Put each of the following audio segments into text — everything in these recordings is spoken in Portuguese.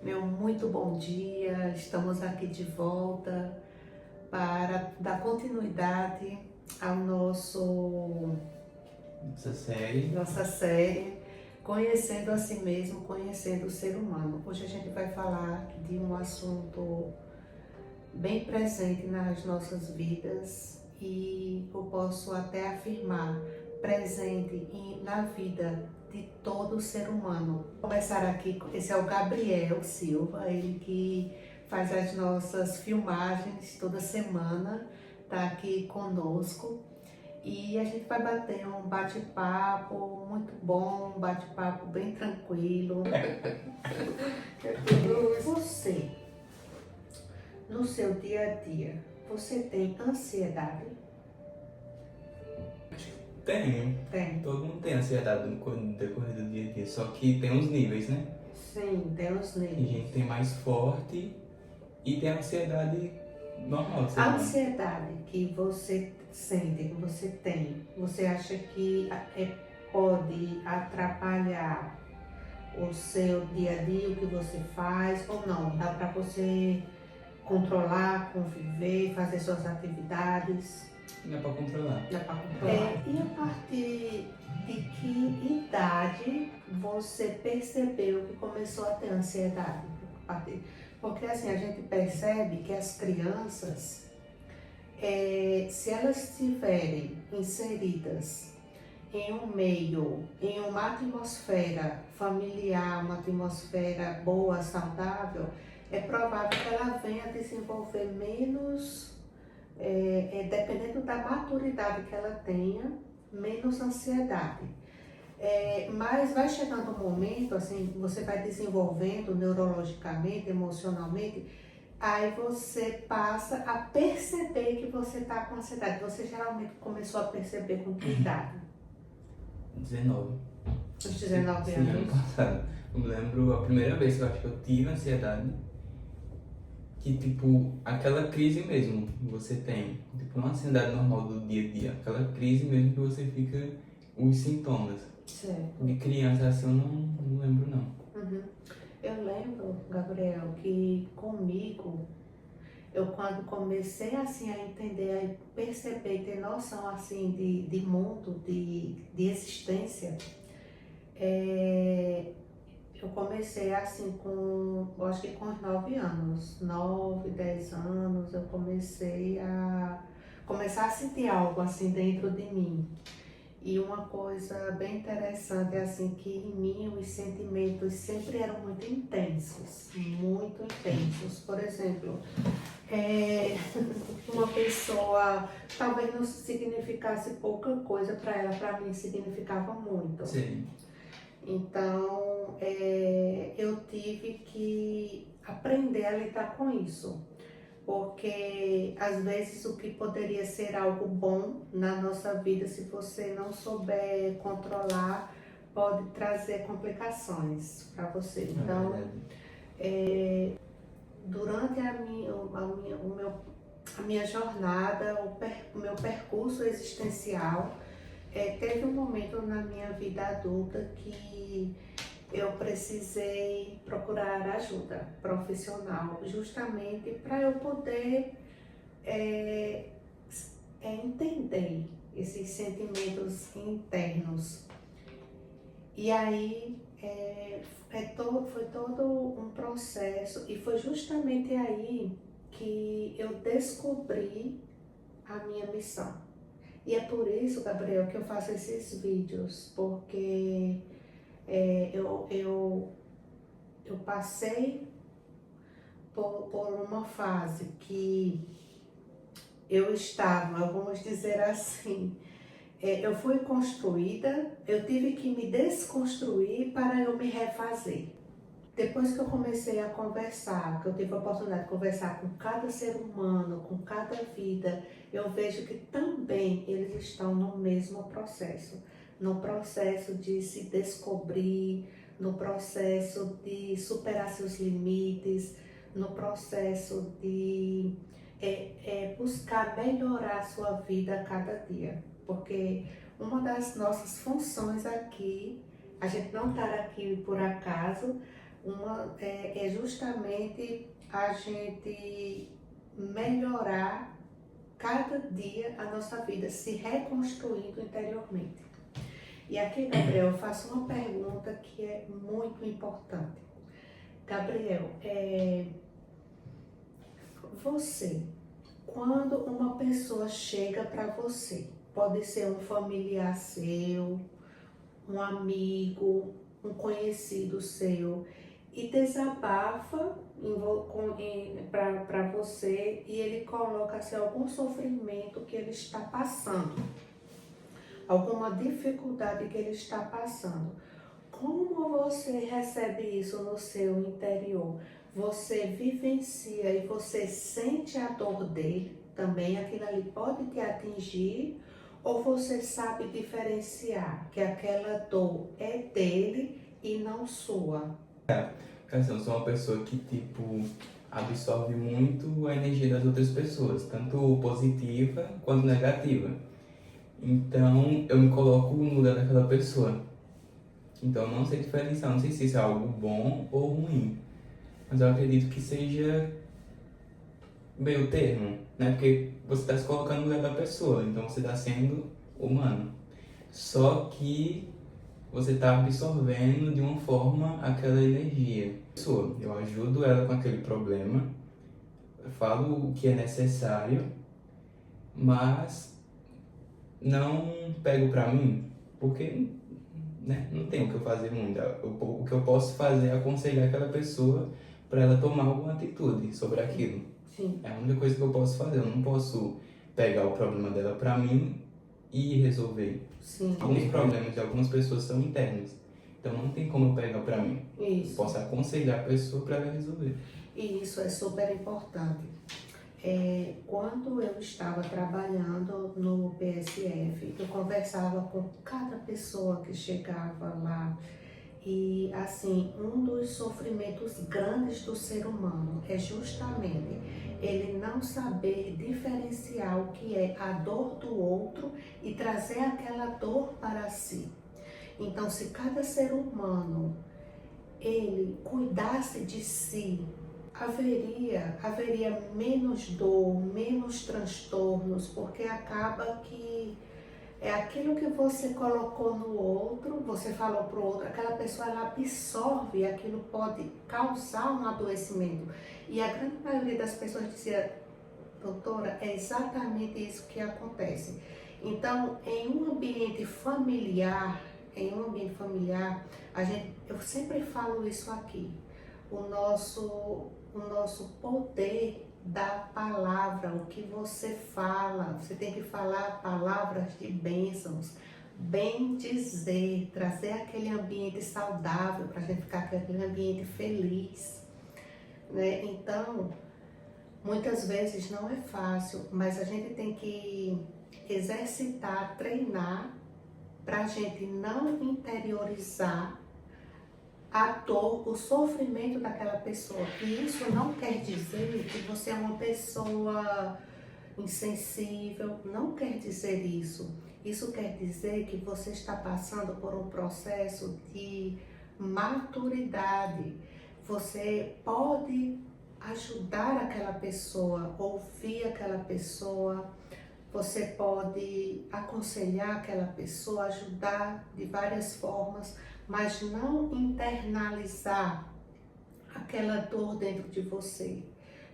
Meu muito bom dia, estamos aqui de volta para dar continuidade ao nossa série Conhecendo a Si Mesmo, Conhecendo o Ser Humano. Hoje a gente vai falar de um assunto bem presente nas nossas vidas e eu posso até afirmar presente na vida de todo ser humano. Vou começar aqui, esse é o Gabriel Silva, ele que faz as nossas filmagens toda semana, tá aqui conosco e a gente vai bater um bate-papo muito bom, um bate-papo bem tranquilo. Você, no seu dia a dia, você tem ansiedade? Tenho. Tem. Todo mundo tem ansiedade no decorrer do dia a dia, só que tem uns níveis, né? Sim, tem os Tem níveis. gente que tem mais forte e tem a ansiedade normal do ser A humano. ansiedade que você sente, que você tem, você acha que pode atrapalhar o seu dia a dia, o que você faz, ou não? Dá para você controlar, conviver, fazer suas atividades? Não é pra controlar. Dá para controlar. E a partir de que idade você percebeu que começou a ter ansiedade? Porque assim, a gente percebe que as crianças, se elas estiverem inseridas em um meio, em uma atmosfera familiar, uma atmosfera boa, saudável, é provável que ela venha a desenvolver menos, dependendo da maturidade que ela tenha, menos ansiedade. Mas vai chegando um momento, assim, você vai desenvolvendo neurologicamente, emocionalmente, aí você passa a perceber que você está com ansiedade. Você geralmente começou a perceber com que idade? 19. Os 19 Sim, ano anos? passado. Eu me lembro a primeira vez que eu acho que eu tive ansiedade, que tipo, aquela crise mesmo que você tem, tipo, não a ansiedade normal do dia a dia, aquela crise mesmo que você fica, os sintomas. Certo. De criança assim eu não lembro não. Uhum. Eu lembro, Gabriel, que comigo, eu quando comecei assim a entender, a perceber, ter noção assim de mundo, de existência, eu comecei assim eu acho que com os 9 anos, 9, 10 anos, eu comecei a começar a sentir algo assim dentro de mim. E uma coisa bem interessante é assim que em mim os sentimentos sempre eram muito intensos, muito intensos. Por exemplo, uma pessoa talvez não significasse pouca coisa para ela, para mim significava muito. Sim. Então, eu tive que aprender a lidar com isso, porque às vezes o que poderia ser algo bom na nossa vida, se você não souber controlar, pode trazer complicações para você. Então, durante a minha jornada, o meu percurso existencial, teve um momento na minha vida adulta que eu precisei procurar ajuda profissional, justamente para eu poder entender esses sentimentos internos. E aí foi todo um processo, e foi justamente aí que eu descobri a minha missão. E é por isso, Gabriel, que eu faço esses vídeos, porque eu passei por uma fase que eu estava, vamos dizer assim, eu fui construída, eu tive que me desconstruir para eu me refazer. Depois que eu comecei a conversar, que eu tive a oportunidade de conversar com cada ser humano, com cada vida, eu vejo que também eles estão no mesmo processo. No processo de se descobrir, no processo de superar seus limites, no processo de buscar melhorar a sua vida a cada dia. Porque uma das nossas funções aqui, a gente não está aqui por acaso, É justamente a gente melhorar cada dia a nossa vida, se reconstruindo interiormente. E aqui, Gabriel, eu faço uma pergunta que é muito importante. Gabriel, você, quando uma pessoa chega para você, pode ser um familiar seu, um amigo, um conhecido seu, e desabafa para você e ele coloca assim, algum sofrimento que ele está passando, alguma dificuldade que ele está passando. Como você recebe isso no seu interior? Você vivencia e você sente a dor dele também, aquilo ali pode te atingir, ou você sabe diferenciar que aquela dor é dele e não sua? Assim, eu sou uma pessoa que, tipo, absorve muito a energia das outras pessoas, tanto positiva quanto negativa. Então, eu me coloco no lugar daquela pessoa. Então, eu não sei diferenciar, não sei se isso é algo bom ou ruim. Mas eu acredito que seja meio termo, né? Porque você está se colocando no lugar da pessoa, então você está sendo humano. Só que você está absorvendo de uma forma aquela energia. Eu ajudo ela com aquele problema, eu falo o que é necessário, mas não pego pra mim, porque, né, não tem o que eu fazer muito. O que eu posso fazer é aconselhar aquela pessoa para ela tomar alguma atitude sobre aquilo. Sim. É a única coisa que eu posso fazer. Eu não posso pegar o problema dela pra mim e resolver. Sim. Alguns problemas de algumas pessoas são internos. Então não tem como eu pegar pra mim. Isso. Eu posso aconselhar a pessoa para ela resolver. E isso é super importante. Quando eu estava trabalhando no PSF, eu conversava com cada pessoa que chegava lá. E assim, um dos sofrimentos grandes do ser humano é justamente ele não saber diferenciar o que é a dor do outro e trazer aquela dor para si. Então, se cada ser humano ele cuidasse de si, haveria menos dor, menos transtornos, porque acaba que é aquilo que você colocou no outro, você falou para o outro, aquela pessoa ela absorve, aquilo pode causar um adoecimento. E a grande maioria das pessoas dizia, doutora, é exatamente isso que acontece. Então, em um ambiente familiar, eu sempre falo isso aqui, o nosso poder da palavra, o que você fala, você tem que falar palavras de bênçãos, bem dizer, trazer aquele ambiente saudável para a gente ficar com aquele ambiente feliz, né? Então, muitas vezes não é fácil, mas a gente tem que exercitar, treinar para a gente não interiorizar a dor, o sofrimento daquela pessoa. E isso não quer dizer que você é uma pessoa insensível, não quer dizer isso. Isso quer dizer que você está passando por um processo de maturidade. Você pode ajudar aquela pessoa, ouvir aquela pessoa, você pode aconselhar aquela pessoa, ajudar de várias formas, mas não internalizar aquela dor dentro de você.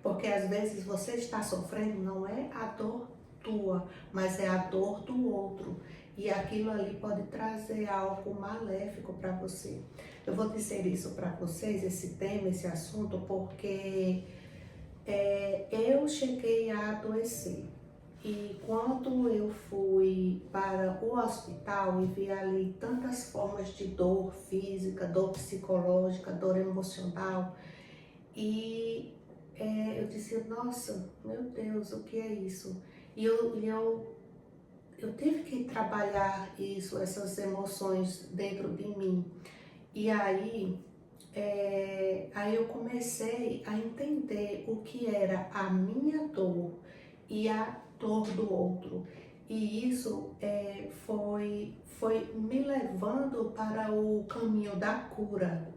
Porque às vezes você está sofrendo, não é a dor tua, mas é a dor do outro. E aquilo ali pode trazer algo maléfico para você. Eu vou dizer isso para vocês, esse tema, esse assunto, porque eu cheguei a adoecer. E quando eu fui para o hospital e vi ali tantas formas de dor física, dor psicológica, dor emocional, e eu disse, nossa, meu Deus, o que é isso? E eu tive que trabalhar isso, essas emoções dentro de mim. E aí eu comecei a entender o que era a minha dor e a dor do outro. E isso foi me levando para o caminho da cura.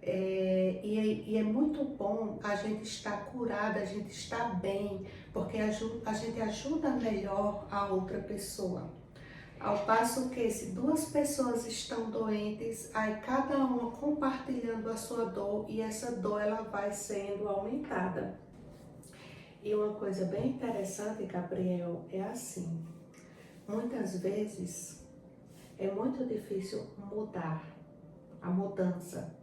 E é muito bom a gente estar curada, a gente estar bem, porque a gente ajuda melhor a outra pessoa. Ao passo que se duas pessoas estão doentes, aí cada uma compartilhando a sua dor e essa dor ela vai sendo aumentada. E uma coisa bem interessante, Gabriel, é assim, muitas vezes é muito difícil mudar, a mudança.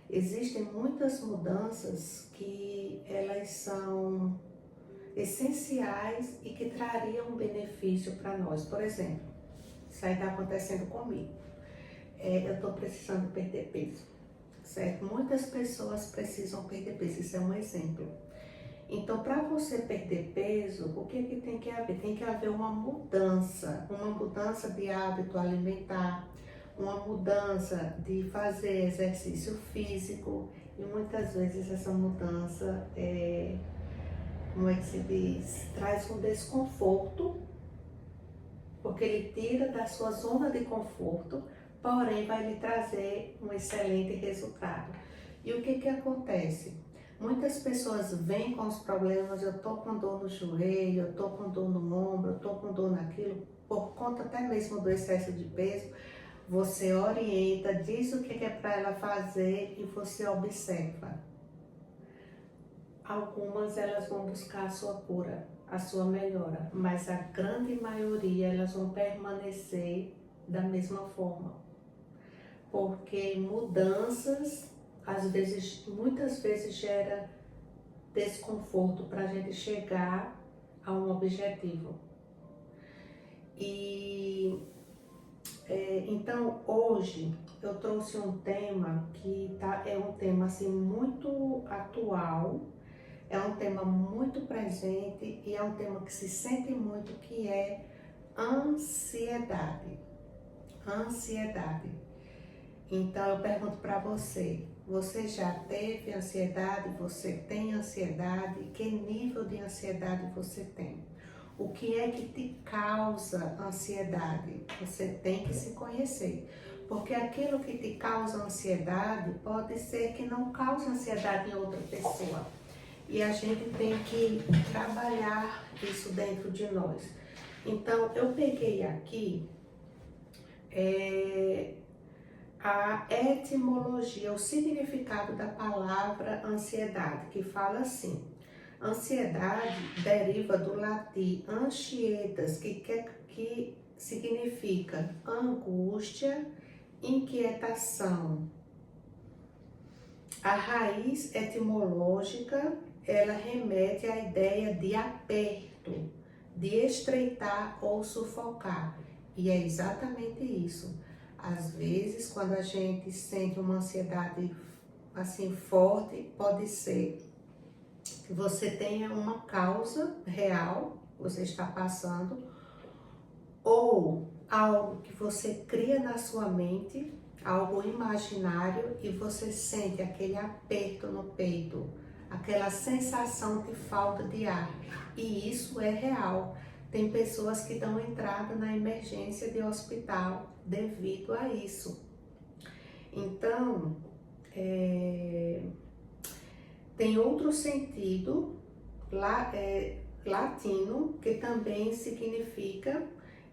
Existem muitas mudanças que elas são essenciais e que trariam benefício para nós. Por exemplo, isso aí está acontecendo comigo. Eu estou precisando perder peso, certo? Muitas pessoas precisam perder peso, isso é um exemplo. Então, para você perder peso, o que tem que haver? Tem que haver uma mudança de hábito alimentar, uma mudança de fazer exercício físico e muitas vezes essa mudança, como é que se diz, traz um desconforto, porque ele tira da sua zona de conforto, porém vai lhe trazer um excelente resultado. E o que acontece? Muitas pessoas vêm com os problemas, eu tô com dor no joelho, eu tô com dor no ombro, eu tô com dor naquilo, por conta até mesmo do excesso de peso. Você orienta, diz o que é para ela fazer e você observa. Algumas elas vão buscar a sua cura, a sua melhora, mas a grande maioria elas vão permanecer da mesma forma. Porque mudanças, às vezes, muitas vezes gera desconforto para a gente chegar a um objetivo. Então hoje eu trouxe um tema que é um tema assim muito atual, é um tema muito presente e é um tema que se sente muito, que é ansiedade. Ansiedade. Então eu pergunto para você, você já teve ansiedade? Você tem ansiedade? Que nível de ansiedade você tem? O que é que te causa ansiedade? Você tem que se conhecer. Porque aquilo que te causa ansiedade pode ser que não cause ansiedade em outra pessoa. E a gente tem que trabalhar isso dentro de nós. Então, eu peguei aqui a etimologia, o significado da palavra ansiedade, que fala assim: ansiedade deriva do latim anxietas, que significa angústia, inquietação. A raiz etimológica, ela remete à ideia de aperto, de estreitar ou sufocar. E é exatamente isso. Às vezes, quando a gente sente uma ansiedade assim forte, pode ser que você tenha uma causa real, você está passando, ou algo que você cria na sua mente, algo imaginário, e você sente aquele aperto no peito, aquela sensação de falta de ar, e isso é real. Tem pessoas que dão entrada na emergência de hospital devido a isso. Então, tem outro sentido latino que também significa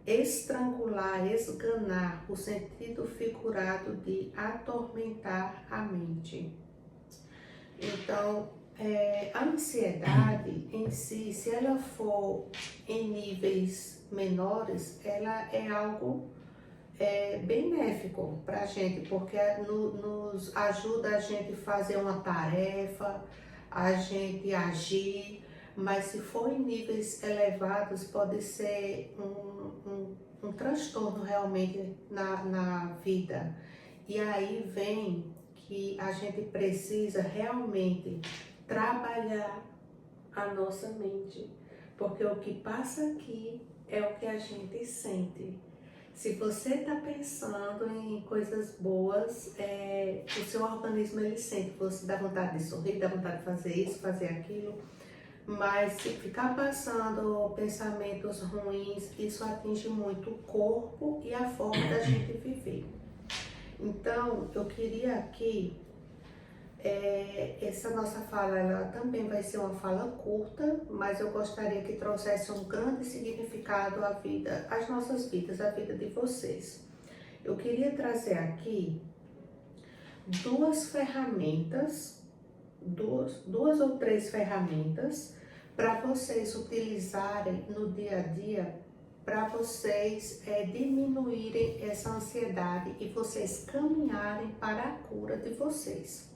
estrangular, esganar, o sentido figurado de atormentar a mente. Então, a ansiedade em si, se ela for em níveis menores, ela é algo benéfico para a gente, porque nos ajuda a gente fazer uma tarefa, a gente agir, mas se for em níveis elevados, pode ser um transtorno realmente na vida. E aí vem que a gente precisa realmente trabalhar a nossa mente, porque o que passa aqui é o que a gente sente. Se você está pensando em coisas boas, o seu organismo ele sente, você dá vontade de sorrir, dá vontade de fazer isso, fazer aquilo, mas se ficar passando pensamentos ruins, isso atinge muito o corpo e a forma da gente viver. Então, eu queria aqui Essa nossa fala, ela também vai ser uma fala curta, mas eu gostaria que trouxesse um grande significado à vida, às nossas vidas, à vida de vocês. Eu queria trazer aqui duas ferramentas, duas ou três ferramentas para vocês utilizarem no dia a dia, para vocês diminuírem essa ansiedade e vocês caminharem para a cura de vocês.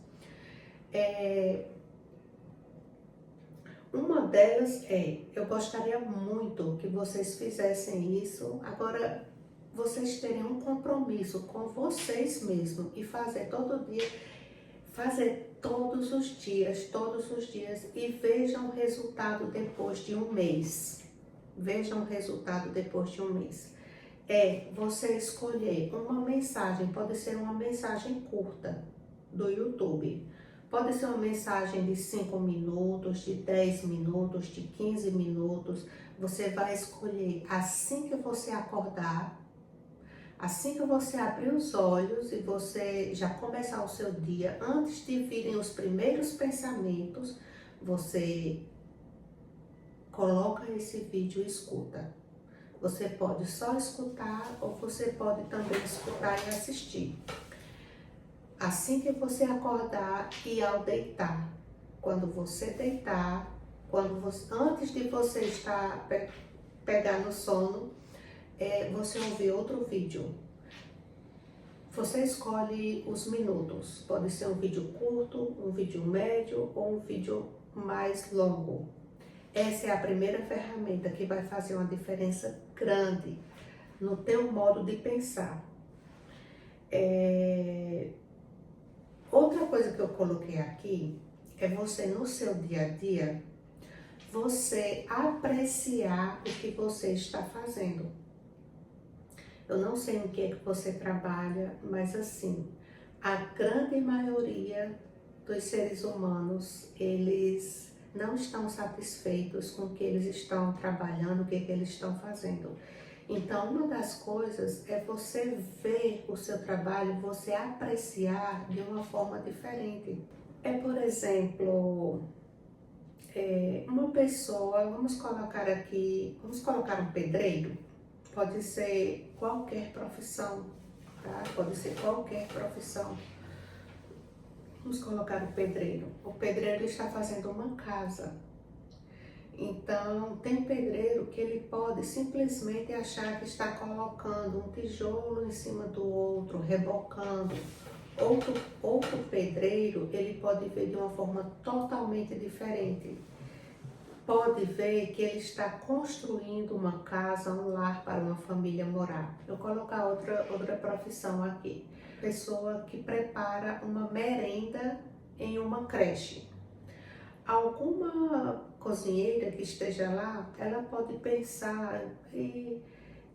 Uma delas eu gostaria muito que vocês fizessem isso, agora vocês terem um compromisso com vocês mesmos e fazer todo dia, fazer todos os dias e vejam o resultado depois de um mês. Vejam o resultado depois de um mês. Você escolher uma mensagem, pode ser uma mensagem curta do YouTube. Pode ser uma mensagem de 5 minutos, de 10 minutos, de 15 minutos. Você vai escolher assim que você acordar, assim que você abrir os olhos e você já começar o seu dia, antes de virem os primeiros pensamentos, você coloca esse vídeo e escuta. Você pode só escutar ou você pode também escutar e assistir. Assim que você acordar e ao deitar, quando você deitar, antes de você estar pegar no sono, você ouvir outro vídeo. Você escolhe os minutos, pode ser um vídeo curto, um vídeo médio ou um vídeo mais longo. Essa é a primeira ferramenta que vai fazer uma diferença grande no teu modo de pensar. Outra coisa que eu coloquei aqui é você, no seu dia a dia, você apreciar o que você está fazendo. Eu não sei em que você trabalha, mas assim, a grande maioria dos seres humanos, eles não estão satisfeitos com o que eles estão trabalhando, o que eles estão fazendo. Então, uma das coisas é você ver o seu trabalho, você apreciar de uma forma diferente. Por exemplo, uma pessoa, vamos colocar um pedreiro, pode ser qualquer profissão, tá? Pode ser qualquer profissão. Vamos colocar o pedreiro. O pedreiro está fazendo uma casa. Então, tem pedreiro que ele pode simplesmente achar que está colocando um tijolo em cima do outro, rebocando. Outro pedreiro, ele pode ver de uma forma totalmente diferente. Pode ver que ele está construindo uma casa, um lar para uma família morar. Eu vou colocar outra profissão aqui. Pessoa que prepara uma merenda em uma creche. Alguma cozinheira que esteja lá, ela pode pensar que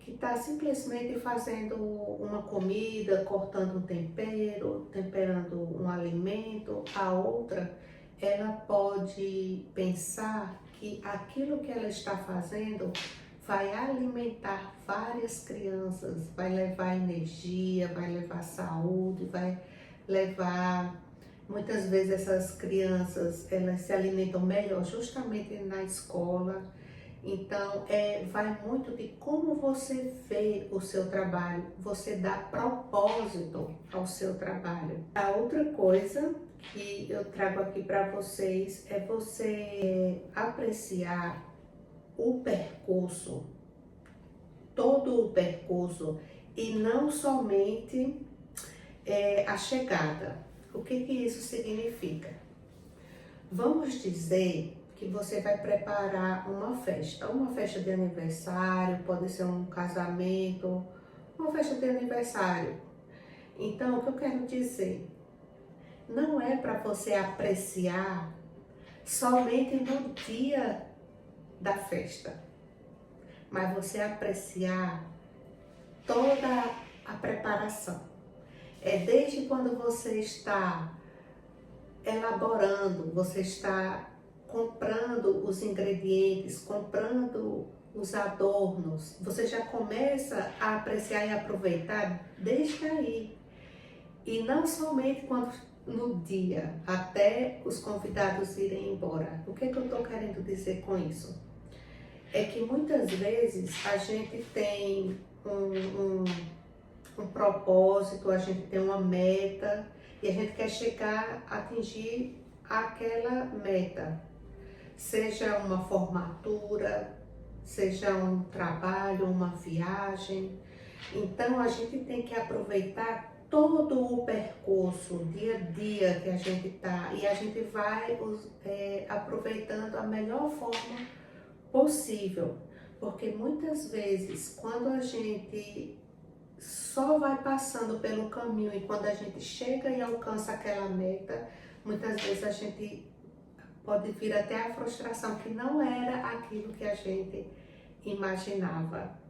está simplesmente fazendo uma comida, cortando um tempero, temperando um alimento. A outra, ela pode pensar que aquilo que ela está fazendo vai alimentar várias crianças, vai levar energia, vai levar saúde, vai levar... Muitas vezes essas crianças, elas se alimentam melhor justamente na escola. Então, vai muito de como você vê o seu trabalho, você dá propósito ao seu trabalho. A outra coisa que eu trago aqui para vocês é você apreciar o percurso, todo o percurso e não somente a chegada. O que isso significa? Vamos dizer que você vai preparar uma festa de aniversário, pode ser um casamento, uma festa de aniversário. Então, o que eu quero dizer? Não é para você apreciar somente no dia da festa, mas você apreciar toda a preparação. Desde quando você está elaborando, você está comprando os ingredientes, comprando os adornos, você já começa a apreciar e aproveitar desde aí. E não somente quando no dia, até os convidados irem embora. O que é que eu estou querendo dizer com isso? É que muitas vezes a gente tem um propósito, a gente tem uma meta e a gente quer chegar, atingir aquela meta, seja uma formatura, seja um trabalho, uma viagem. Então a gente tem que aproveitar todo o percurso, dia a dia que a gente tá, e a gente vai aproveitando a melhor forma possível, porque muitas vezes quando a gente só vai passando pelo caminho e quando a gente chega e alcança aquela meta, muitas vezes a gente pode vir até a frustração que não era aquilo que a gente imaginava.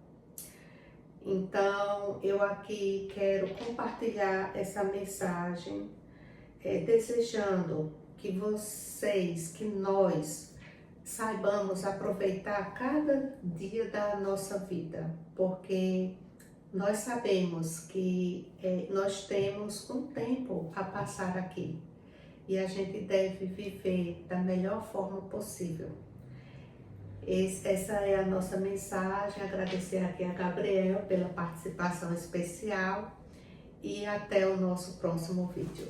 Então, eu aqui quero compartilhar essa mensagem, desejando que vocês, que nós saibamos aproveitar cada dia da nossa vida, porque nós sabemos que nós temos um tempo a passar aqui e a gente deve viver da melhor forma possível. Essa é a nossa mensagem, agradecer aqui a Gabriel pela participação especial e até o nosso próximo vídeo.